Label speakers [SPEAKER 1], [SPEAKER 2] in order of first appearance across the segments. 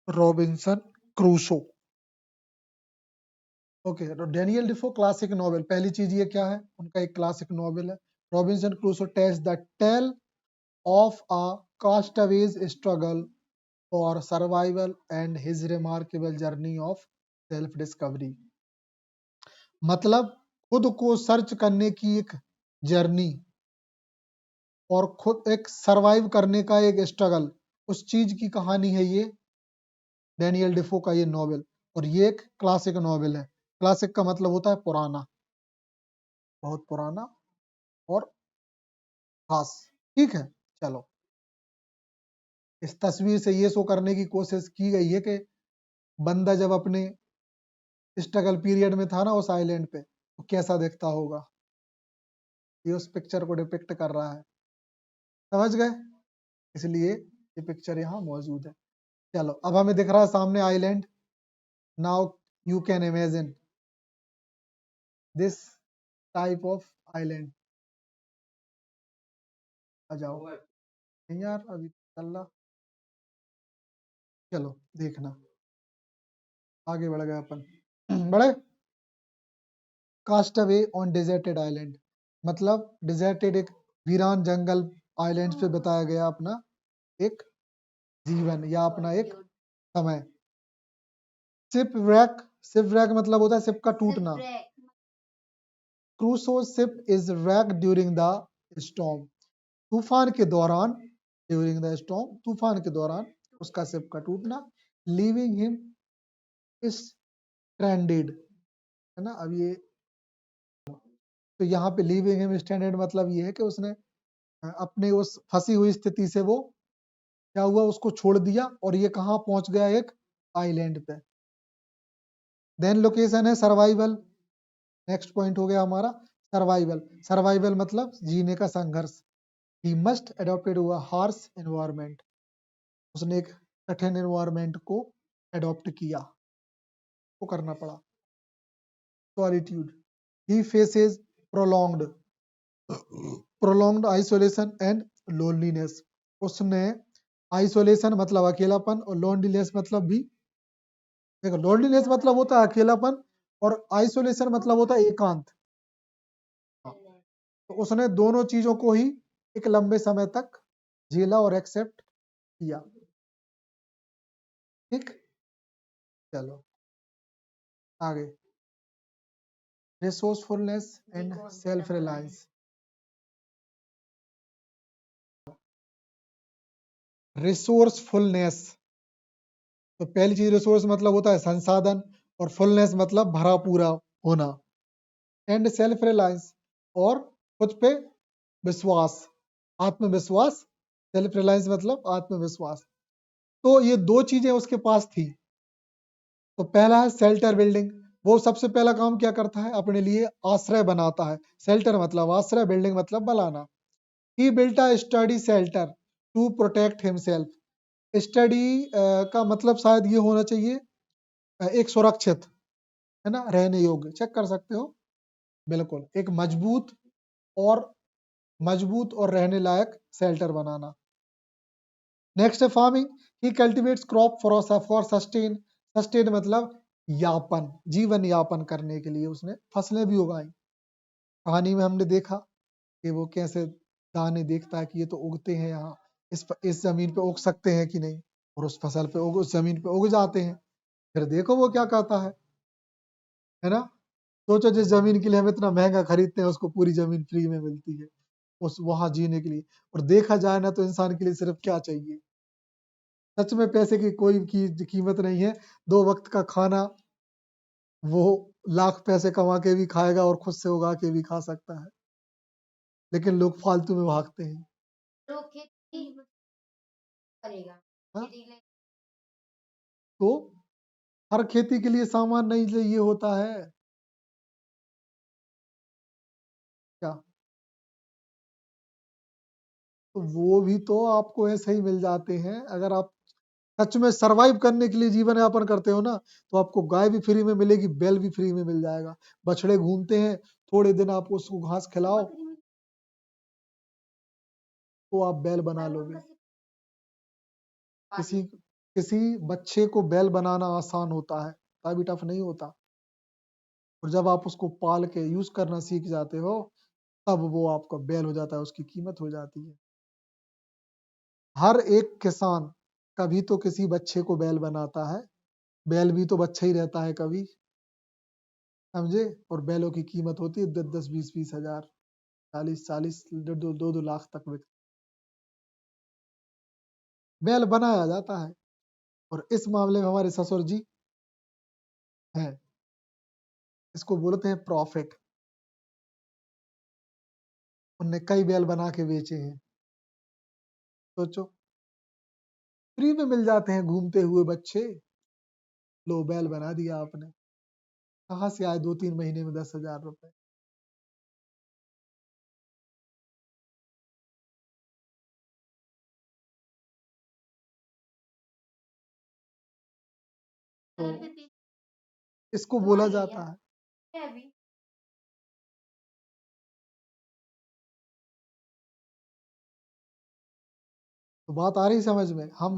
[SPEAKER 1] Robinson Crusoe. Okay, तो Daniel Defoe classic novel, पहली चीज ये क्या है, उनका एक क्लासिक नॉवेल है। Robinson Crusoe tells the tale of a castaway's struggle for survival and his remarkable journey of self discovery. मतलब खुद को सर्च करने की एक जर्नी और खुद एक सरवाइव करने का एक स्ट्रगल, उस चीज की कहानी है ये डेनियल डिफो का ये नॉवेल। और ये एक क्लासिक नॉवेल है। क्लासिक का मतलब होता है पुराना, बहुत पुराना और खास। ठीक है, चलो, इस तस्वीर से ये शो करने की कोशिश की गई है कि बंदा जब अपने स्ट्रगल पीरियड में था ना उस आइलैंड पे, तो कैसा दिखता होगा, ये उस पिक्चर को डिपिक्ट कर रहा है। समझ गए? इसलिए ये पिक्चर यहाँ मौजूद है। चलो, अब हमें दिख रहा है सामने island. Now you can imagine this type of island. आ जाओ। नहीं यार, अभी चल रहा। चलो देखना, आगे बढ़ गए अपन। बढ़े। Cast away on deserted island, मतलब डिजर्टेड एक वीरान जंगल आइलैंड पे बताया गया अपना एक जीवन या अपना एक समय। शिप रैक, शिप रैक मतलब होता है शिप का टूटना। Crusoe ship is rack during the storm, तूफान के दौरान, ड्यूरिंग द स्टॉर्म, तूफान के दौरान उसका शिप का टूटना। लीविंग हिम इज स्ट्रैंडेड, है ना। अब ये तो यहाँ पे लीविंग हिम स्ट्रैंडेड मतलब ये है कि उसने अपने उस फंसी हुई स्थिति से वो क्या हुआ, उसको छोड़ दिया और ये कहाँ पहुंच गया, एक आइलैंड पे। देन लोकेशन है सर्वाइवल। नेक्स्ट पॉइंट हो गया हमारा सर्वाइवल। सर्वाइवल मतलब जीने का संघर्ष। ही मस्ट अडॉप्टेड हुआ हार्श एनवायरमेंट, उसने एक कठिन एनवायरमेंट को अडॉप्ट किया, को करना पड़ा। Solitude, he faces prolonged isolation and loneliness, उसने आइसोलेशन मतलब अकेलापन और लोनलीनेस मतलब भी, देखो लोनलीनेस मतलब होता है अकेलापन और आइसोलेशन मतलब होता है एकांत। हाँ, तो उसने दोनों चीजों को ही एक लंबे समय तक झेला और एक्सेप्ट किया। ठीक, चलो आगे। Resourcefulness and self reliance. Resourcefulness, तो पहली चीज रिसोर्स मतलब होता है संसाधन और फुलनेस मतलब भरा पूरा होना। एंड सेल्फ रिलायंस, और खुद पे विश्वास, आत्मविश्वास। सेल्फ रिलायंस मतलब आत्मविश्वास। तो ये दो चीजें उसके पास थी। तो पहला है शेल्टर बिल्डिंग, वो सबसे पहला काम क्या करता है, अपने लिए आश्रय बनाता है। शेल्टर मतलब आश्रय, बिल्डिंग मतलब बनाना। He built a sturdy shelter to protect himself. Sturdy का मतलब शायद ये होना चाहिए एक सुरक्षित, है ना, रहने योग्य, चेक कर सकते हो। बिल्कुल, एक और मजबूत और रहने लायक शेल्टर बनाना। नेक्स्ट है farming. He cultivates crop for sustain, sustain मतलब यापन, जीवन यापन करने के लिए उसने फसलें भी उगाई। कहानी में हमने देखा कि वो कैसे दाने देखता है कि ये तो उगते हैं यहाँ, इस जमीन पे उग सकते हैं कि नहीं, और उस फसल पे उस जमीन पे उग जाते हैं। फिर देखो वो क्या कहता है ना। सोचो जिस जमीन के लिए हम इतना महंगा खरीदते हैं उसको पूरी जमीन फ्री में मिलती है उस वहां जीने के लिए। और देखा जाए ना तो इंसान के लिए सिर्फ क्या चाहिए, सच में पैसे की कोई कीमत नहीं है। दो वक्त का खाना वो लाख पैसे कमा के भी खाएगा और खुद से उगा के भी खा सकता है, लेकिन लोग फालतू में भागते हैं। हाँ? तो हर खेती के लिए सामान नहीं चाहिए होता है क्या, तो वो भी तो आपको ऐसे ही मिल जाते हैं। अगर आप सच में सरवाइव करने के लिए जीवन यापन करते हो ना, तो आपको गाय भी फ्री में मिलेगी, बैल भी फ्री में मिल जाएगा। बछड़े घूमते हैं, थोड़े दिन आप उसको घास खिलाओ तो आप बैल बना लोगे। किसी किसी बच्चे को बैल बनाना आसान होता है, तभी टफ नहीं होता। और जब आप उसको पाल के यूज करना सीख जाते हो, तब वो आपका बैल हो जाता है, उसकी कीमत हो जाती है। हर एक किसान कभी तो किसी बच्चे को बैल बनाता है, बैल भी तो बच्चा ही रहता है कभी, समझे। और बैलों की कीमत होती है 10-10, 20-20 हजार, 40-40, 2-2 लाख तक बिक बैल बनाया जाता है। और इस मामले में हमारे ससुर जी हैं, इसको बोलते हैं प्रॉफिट। उनने कई बैल बना के बेचे हैं। सोचो, फ्री में मिल जाते हैं घूमते हुए बच्चे, लो बैल बना दिया आपने। कहाँ से आए 2-3 महीने में 10,000 रुपए। तो इसको बोला जाता है। तो बात आ रही समझ में। हम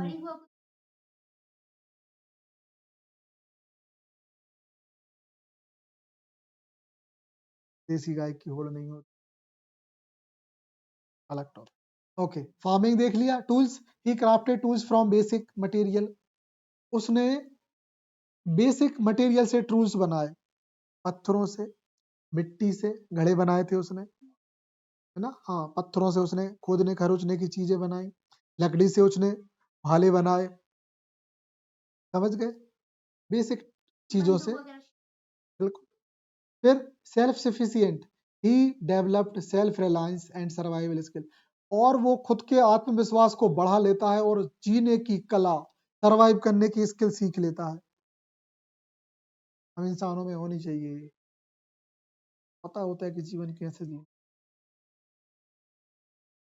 [SPEAKER 1] देसी गाय की होड़ नहीं होती, अलग टॉपिक। ओके, फार्मिंग देख लिया। Tools, he crafted tools from basic material. उसने बेसिक मटेरियल से टूल्स बनाए, पत्थरों से, मिट्टी से घड़े बनाए थे उसने, है ना। हाँ, पत्थरों से उसने खोदने खरोचने की चीजें बनाई, लकड़ी से उसने भाले बनाए, समझ गए, बेसिक चीजों से। बिल्कुल। फिर self sufficient, he developed self reliance and survival skill. और वो खुद के आत्मविश्वास को बढ़ा लेता है और जीने की कला, सर्वाइव करने की स्किल सीख लेता है। हम इंसानों में होनी चाहिए ये। पता होता है कि जीवन कैसे जी,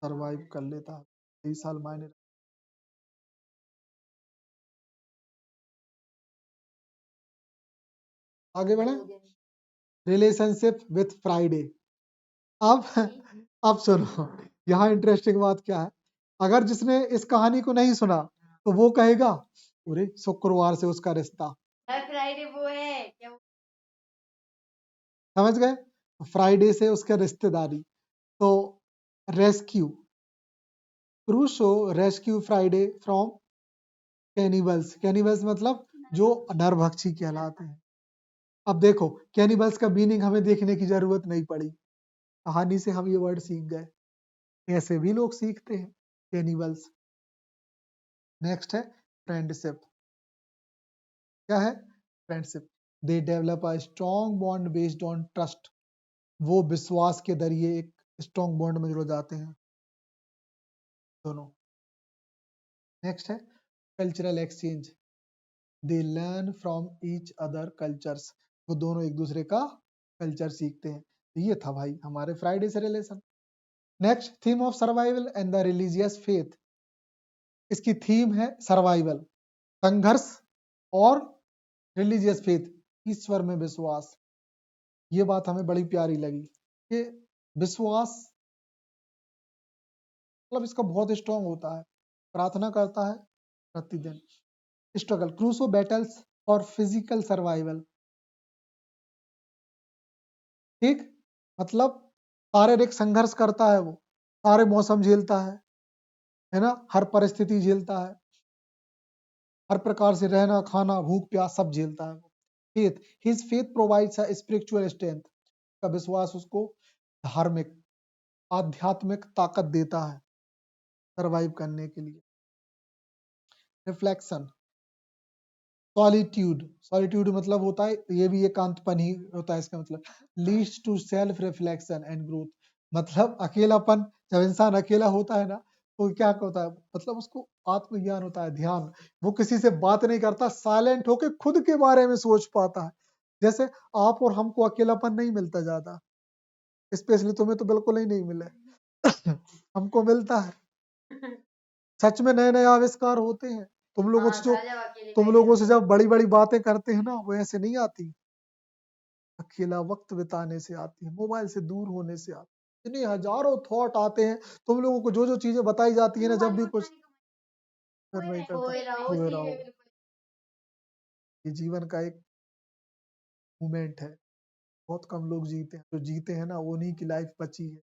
[SPEAKER 1] सर्वाइव कर लेता है। 3 साल मायने। आगे बढ़े। Relationship with Friday. अब अब सुनो, यहाँ इंटरेस्टिंग बात क्या है। अगर जिसने इस कहानी को नहीं सुना तो वो कहेगा, अरे शुक्रवार से उसका रिश्ता, फ्राइडे वो है क्या, समझ गए। फ्राइडे से उसके रिश्तेदारी। तो rescue, Crusoe rescue Friday from cannibals. Cannibals मतलब जो नरभक्षी कहलाते हैं। अब देखो, कैनिबल्स का मीनिंग हमें देखने की जरूरत नहीं पड़ी, कहानी से हम ये वर्ड सीख गए। ऐसे भी लोग सीखते हैं, कैनिबल्स। नेक्स्ट है फ्रेंडशिप। क्या है? Friendship. They develop a strong bond based on trust. वो विश्वास के जरिए एक स्ट्रॉन्ग बॉन्ड में जुड़ जाते हैं दोनों। नेक्स्ट है cultural exchange. They learn from each other cultures. वो दोनों एक दूसरे का कल्चर सीखते हैं। तो ये था भाई हमारे फ्राइडे से relation. Next, theme of survival and the religious faith. इसकी थीम है सर्वाइवल, संघर्ष, और रिलीजियस फेथ, ईश्वर में विश्वास। ये बात हमें बड़ी प्यारी लगी कि विश्वास मतलब इसका बहुत स्ट्रांग होता है, प्रार्थना करता है प्रतिदिन। स्ट्रगल, क्रूसो बैटल्स और फिजिकल सर्वाइवल। ठीक, मतलब शारीरिक संघर्ष करता है वो, सारे मौसम झेलता है ना, हर परिस्थिति झेलता है, हर प्रकार से रहना खाना भूख प्यास सब झेलता है वो। Faith, his faith provides a spiritual strength. का विश्वास उसको धार्मिक आध्यात्मिक ताकत देता है सरवाइव करने के लिए। Reflection, solitude. सॉलिट्यूड मतलब होता है, ये भी एकांतपन ही होता है इसका मतलब। Leads to self reflection and growth. मतलब अकेलापन, जब इंसान अकेला होता है ना, तो क्या होता है, मतलब उसको आत्मज्ञान होता है, ध्यान। वो किसी से बात नहीं करता, साइलेंट होके खुद के बारे में सोच पाता है। जैसे आप और हमको अकेलापन नहीं मिलता ज्यादा, स्पेशली तुम्हें तो बिल्कुल ही नहीं मिले। हमको मिलता है। सच में नए नए आविष्कार होते हैं। तुम लोगों से जब बड़ी बड़ी बातें करते हैं ना, वो ऐसे नहीं आती, अकेला वक्त बिताने से आती है, मोबाइल से दूर होने से आती है। इतने हजारों थॉट आते हैं तुम लोगों को, जो जो चीजें बताई जाती है ना, जब भी कुछ फिर नहीं करता, खोए रहो। ये जीवन का एक मोमेंट है, बहुत कम लोग जीते हैं, जो जीते हैं ना उन्हीं की लाइफ बची है।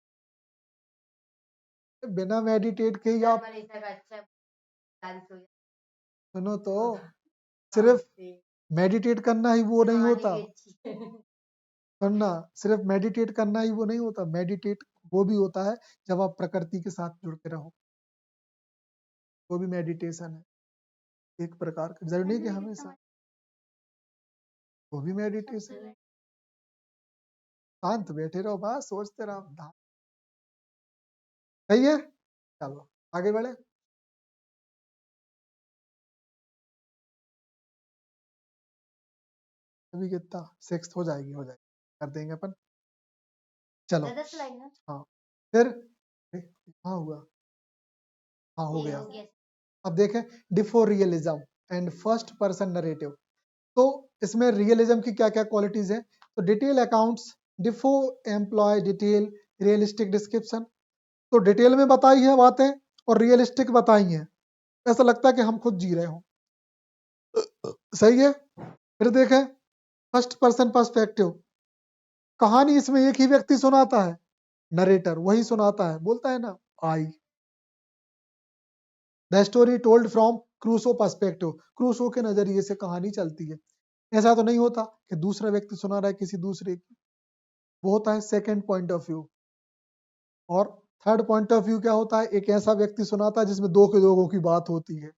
[SPEAKER 1] बिना मेडिटेट के ही आप सुनो तो, सिर्फ मेडिटेट करना ही वो नहीं होता, सुनना, सिर्फ मेडिटेट करना ही वो नहीं होता, मेडिटेट वो भी होता है जब आप प्रकृति के साथ जुड़ते रहो, वो भी मेडिटेशन है एक प्रकार का, जरूरी नहीं कि हमेशा, वो भी मेडिटेशन है। शांत बैठे रहो, बस सोचते रहो, सही है। चलो आगे बढ़े। अभी कितना, सिक्स हो जाएगी, हो जाएगी, कर देंगे अपन। चलो हाँ, फिर हाँ हुआ, हाँ हो गया। अब देखें, Defoe realism and first person narrative. तो इसमें रियलिज्म की क्या क्या क्वालिटीज है? तो detail accounts, Defoe employ detail realistic description. तो डिटेल में बताई है बातें और रियलिस्टिक बताई हैं, ऐसा लगता है कि हम खुद जी रहे हो, सही है। फिर देखें, फर्स्ट पर्सन पर्सपेक्टिव, कहानी इसमें एक ही व्यक्ति सुनाता है, नरेटर वही सुनाता है, बोलता है ना I. The story told from Crusoe perspective, Crusoe के नजरिए से कहानी चलती है। ऐसा तो नहीं होता कि दूसरा व्यक्ति सुना रहा है किसी दूसरे की, वो होता है सेकंड पॉइंट ऑफ व्यू। और थर्ड पॉइंट ऑफ व्यू क्या होता है? एक ऐसा व्यक्ति सुनाता है जिसमें दो के लोगों की बात होती है,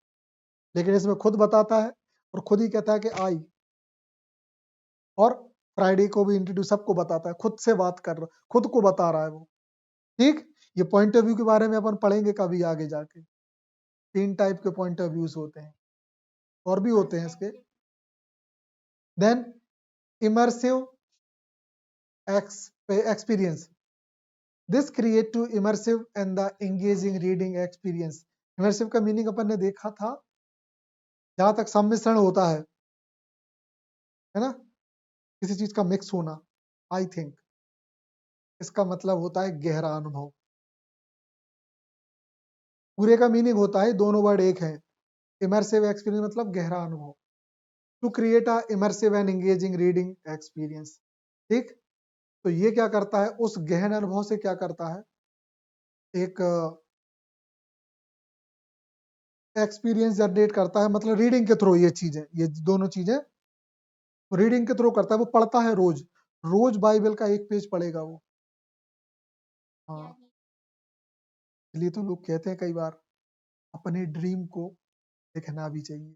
[SPEAKER 1] लेकिन इसमें खुद बताता है और खुद ही कहता है कि आई, और फ्राइडे को भी इंट्रोड्यूस, सबको बताता है, खुद से बात कर रहा, खुद को बता रहा है वो। ठीक, ये पॉइंट ऑफ व्यू के बारे में अपन पढ़ेंगे कभी आगे जाके। तीन टाइप के पॉइंट ऑफ व्यूज होते हैं, और भी होते हैं इसके। Then immersive experience, this create to immersive and the engaging reading experience. Immersive का मीनिंग अपन ने देखा था, जहां तक सम्मिश्रण होता है ना, किसी चीज का मिक्स होना। आई थिंक इसका मतलब होता है गहरा अनुभव। पूरे का मीनिंग होता है, दोनों वर्ड एक है। इमर्सिव एक्सपीरियंस मतलब गहरा अनुभव, to create a immersive and engaging reading experience. ठीक, तो ये क्या करता है, उस गहन अनुभव से क्या करता है, एक एक्सपीरियंस जनरेट करता है, मतलब रीडिंग के थ्रू। ये चीजें, ये दोनों चीजें रीडिंग के थ्रू करता है। वो पढ़ता है रोज, रोज बाइबल का एक पेज पढ़ेगा वो। हाँ, इसलिए तो लोग कहते हैं कई बार अपने ड्रीम को लिखना भी चाहिए।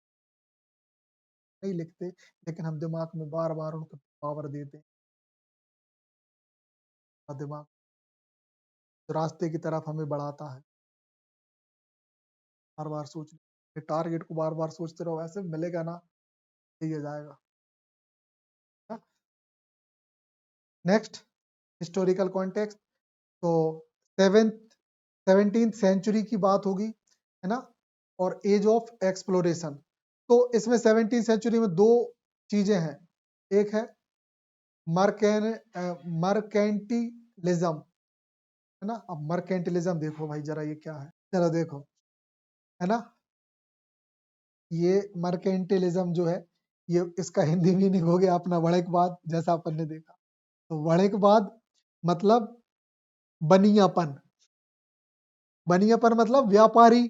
[SPEAKER 1] नहीं लिखते, लेकिन हम दिमाग में बार बार उनको पावर देते हैं, और दिमाग रास्ते की तरफ हमें बढ़ाता है। बार बार सोचना, टारगेट को बार बार सोचते रहो, ऐसे मिलेगा ना, यही हो जाएगा। Next, historical context. तो सेवेंथ 17th सेंचुरी की बात होगी, है ना, और एज ऑफ एक्सप्लोरेशन। तो इसमें 17th सेंचुरी में दो चीजें हैं, एक है मर्केंटिलिज्म, है ना। अब मर्केंटिलिज्म देखो भाई जरा, ये क्या है, जरा देखो, है ना। ये मर्केंटिलिज्म जो है, ये इसका हिंदी मीनिंग हो गया अपना वणिकवाद, जैसा अपन ने देखा। तो वणिकवाद मतलब बनियापन, बनियापन मतलब व्यापारी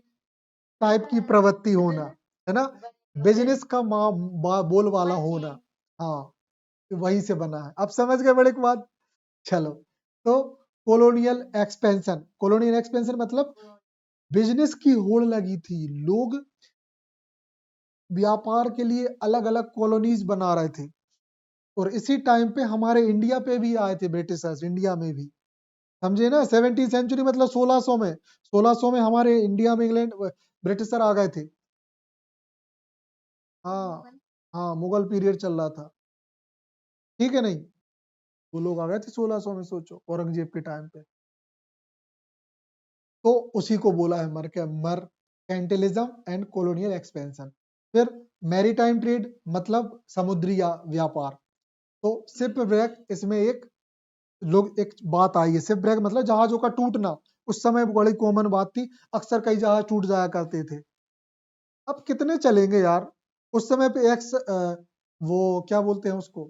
[SPEAKER 1] टाइप की प्रवृत्ति होना, है ना, बिजनेस का बोल वाला होना। हाँ, वहीं से बना है, अब समझ गए बड़े बात। चलो, तो कॉलोनियल एक्सपेंशन, कॉलोनियल एक्सपेंशन मतलब बिजनेस की होड़ लगी थी, लोग व्यापार के लिए अलग अलग कॉलोनीज बना रहे थे। और इसी टाइम पे हमारे इंडिया पे भी आए थे ब्रिटिशर्स, इंडिया में भी, समझे ना। 17th सेंचुरी मतलब 1600 में, 1600 में हमारे इंडिया में इंग्लैंड ब्रिटिशर आ गए थे। हाँ, हाँ मुगल पीरियड चल रहा था, ठीक है नहीं, वो लोग आ गए थे 1600 में, सोचो औरंगजेब के टाइम पे। तो उसी को बोला है मर्केंटिलिज्म एंड कॉलोनियल एक्सपेंशन। फिर मैरीटाइम ट्रेड मतलब समुद्री व्यापार। तो शिप ब्रेक, इसमें एक लोग एक बात आई है, शिप ब्रेक मतलब जहाजों का टूटना। उस समय बड़ी कॉमन बात थी, अक्सर कई जहाज टूट जाया करते थे, अब कितने चलेंगे यार, उस समय पे वो क्या बोलते हैं उसको,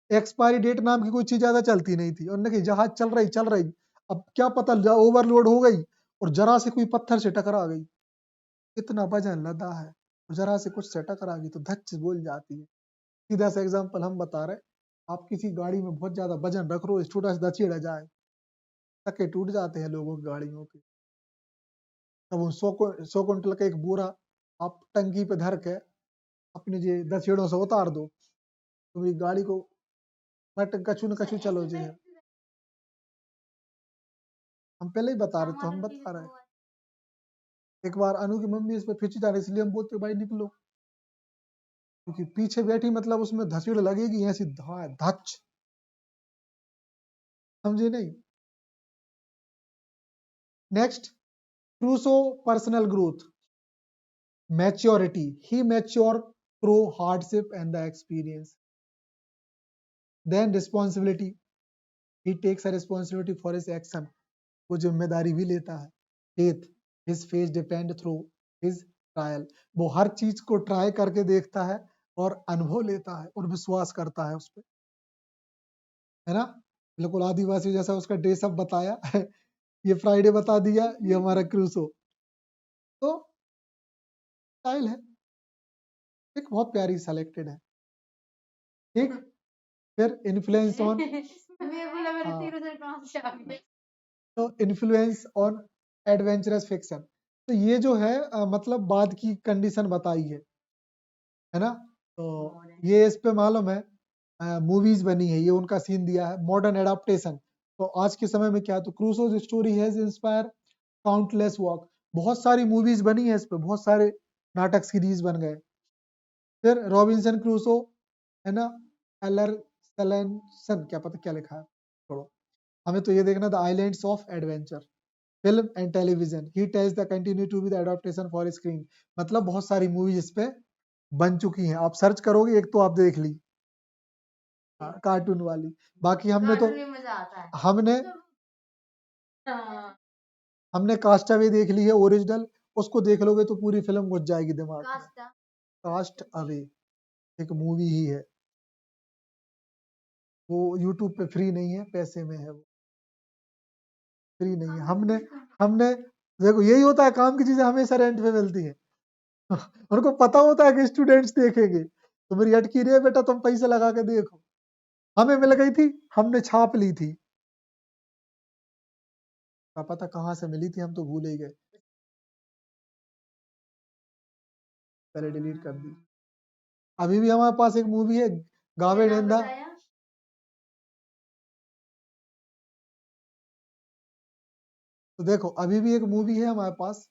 [SPEAKER 1] एक्सपायरी डेट नाम की कोई चीज ज्यादा चलती नहीं थी, उन्होंने कहा जहाज चल रही, अब क्या पता ओवरलोड हो गई और जरा से कोई पत्थर से टकरा गई, इतना वजन लदा है, और जरा से कुछ से टकरा गई तो धच बोल जाती है। सीधा सा एग्जाम्पल हम बता रहे, आप किसी गाड़ी में बहुत ज्यादा वजन रख रो, छोटा सा दचेड़ा जाए, टके टूट जाते हैं लोगों की गाड़ियों के। तब वो 100 क्विंटल का एक बोरा आप टंकी पे धर के अपने जे दचेड़ों से उतार दो, तो मेरी गाड़ी को मट कछु न कछु चलो जी है। हम पहले ही बता रहे, तो हम बता रहे हैं। एक बार अनु की मम्मी इस पे खिंच जा रही, इसलिए हम बोलते भाई निकलो, क्योंकि पीछे बैठी मतलब उसमें धसीड़ लगेगी ऐसी धच, समझे नहीं। Next, Crusoe personal growth, maturity, he mature through hardship and the experience. Then responsibility, he takes a responsibility for his action, वो जिम्मेदारी भी लेता है। Faith, his faith depend through his trial, वो हर चीज को ट्राई करके देखता है और अनुभव लेता है और विश्वास करता है उस पर, है ना। बिल्कुल आदिवासी जैसा उसका ड्रेस अप बताया ये फ्राइडे बता दिया, ये हमारा क्रूसो। तो स्टाइल है, एक बहुत प्यारी सेलेक्टेड है, ठीक। फिर इन्फ्लुएंस ऑन तो इन्फ्लुएंस ऑन एडवेंचरस फिक्शन, तो ये जो है मतलब बाद की कंडीशन बताई है ना। तो ये इस पे मालूम है मूवीज बनी है, ये उनका सीन दिया है, मॉडर्न एडाप्टेशन। तो आज के समय में क्या है, तो Crusoe's story has inspire countless work, बहुत सारी मूवीज बनी है इस पे, बहुत सारे नाटक सीरीज बन गए। फिर रॉबिन्सन क्रूसो, है ना, एलर सलेंसन, क्या पता क्या लिखा है, छोड़ो, हमें तो ये देखना था, islands of adventure, film and television, he tells the continue to be the adaptation for screen, मतलब बहुत सारी मूवीज इस पे बन चुकी हैं, आप सर्च करोगे एक तो आप देख ली, कार्टून वाली। बाकी हमने तो मजा आता है, हमने कास्टावे देख ली है ओरिजिनल, उसको देख लोगे तो पूरी फिल्म घुस जाएगी दिमाग में। कास्ट अवे एक मूवी ही है, वो यूट्यूब पे फ्री नहीं है, पैसे में है वो, फ्री नहीं है। हमने हमने देखो यही होता है, काम की चीजें हमेशा रेंट पे मिलती है उनको पता होता है कि स्टूडेंट्स देखेंगे, तो मेरी अटकी रही है बेटा, तुम पैसे लगा के देखो। हमें मिल गई थी, हमने छाप ली थी, क्या पता कहाँ से मिली थी, हम तो भूल ही गए, पहले डिलीट कर दी। अभी भी हमारे पास एक मूवी है, गावे डेंदा, तो देखो अभी भी एक मूवी है हमारे पास,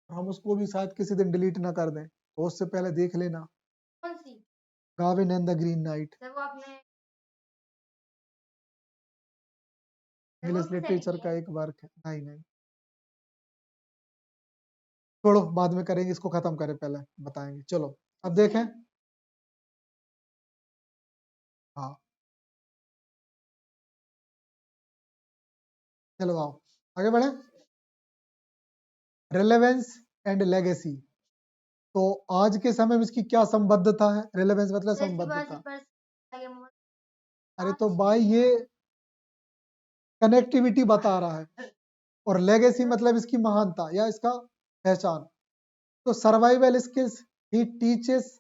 [SPEAKER 1] हम उसको भी शायद किसी दिन डिलीट ना कर दें, तो उससे पहले देख लेना, Gavin and the green night, English literature का एक वर्क है। नहीं नहीं, छोड़ो बाद में करेंगे, इसको खत्म करें पहले बताएंगे, चलो अब देखें। हाँ चलो आओ आगे बढ़े, रेलेवेंस एंड लेगेसी, तो आज के समय में इसकी क्या संबद्धता है, रेलेवेंस मतलब संबद्धता, अरे तो भाई ये कनेक्टिविटी बता रहा है, और लेगेसी मतलब इसकी महानता या इसका पहचान। तो survival skills, he teaches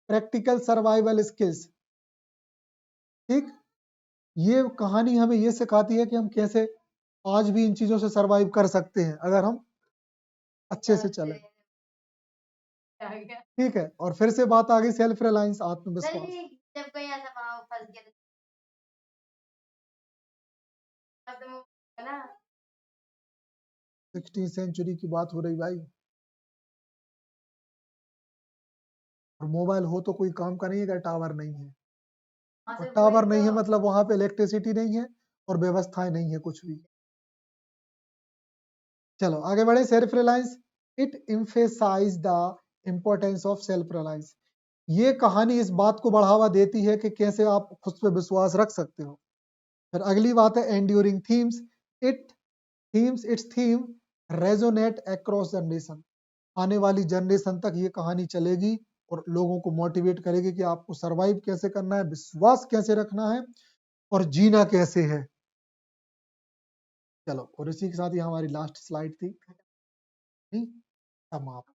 [SPEAKER 1] practical survival skills, ठीक। ये कहानी हमें ये सिखाती है कि हम कैसे आज भी इन चीजों से सरवाइव कर सकते हैं अगर हम अच्छे से चलें, ठीक है। और फिर से बात आ गई सेल्फ रिलायंस, आत्मविश्वास, जब कोई ऐसा फंस गया 16th सेंचुरी की बात हो रही भाई, और मोबाइल हो तो कोई काम का नहीं है, टावर नहीं है, और टावर नहीं है मतलब वहां पे इलेक्ट्रिसिटी नहीं है और व्यवस्थाएं नहीं है कुछ भी। चलो आगे बढ़े, self reliance, it emphasize the importance of self reliance, ये कहानी इस बात को बढ़ावा देती है कि कैसे आप खुद पे विश्वास रख सकते हो। फिर अगली बात है enduring themes, it themes it's theme resonate across generation, आने वाली जनरेशन तक ये कहानी चलेगी और लोगों को मोटिवेट करेगी कि आपको सरवाइव कैसे करना है, विश्वास कैसे रखना है और जीना कैसे है। चलो, और इसी के साथ ये हमारी लास्ट स्लाइड थी। समाप्त।